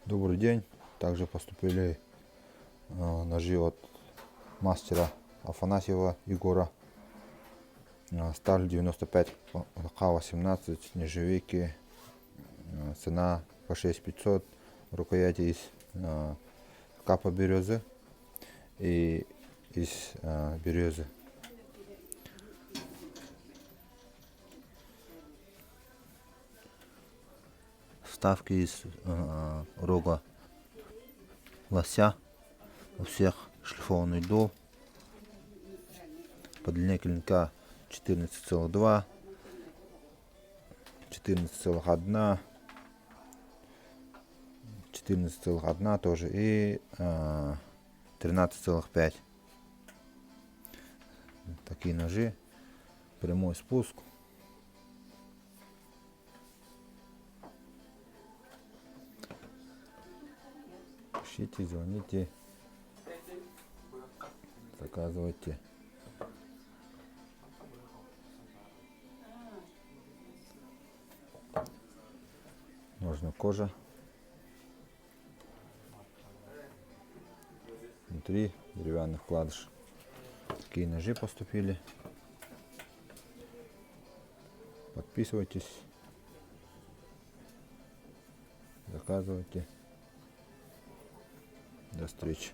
Добрый день. Также поступили ножи от мастера Афанасьева Егора. Сталь 95 К18, нержавейки. Цена по 6500. Рукояти из капа березы и из березы. Вставки из рога лося. У всех шлифованный дол. По длине клинка 14,2, 14,1, 14,1 тоже и 13,5. Такие ножи. Прямой спуск. Пишите, звоните, заказывайте. Можно кожа. Внутри деревянный вкладыш. Такие ножи поступили. Подписывайтесь, заказывайте. До встречи.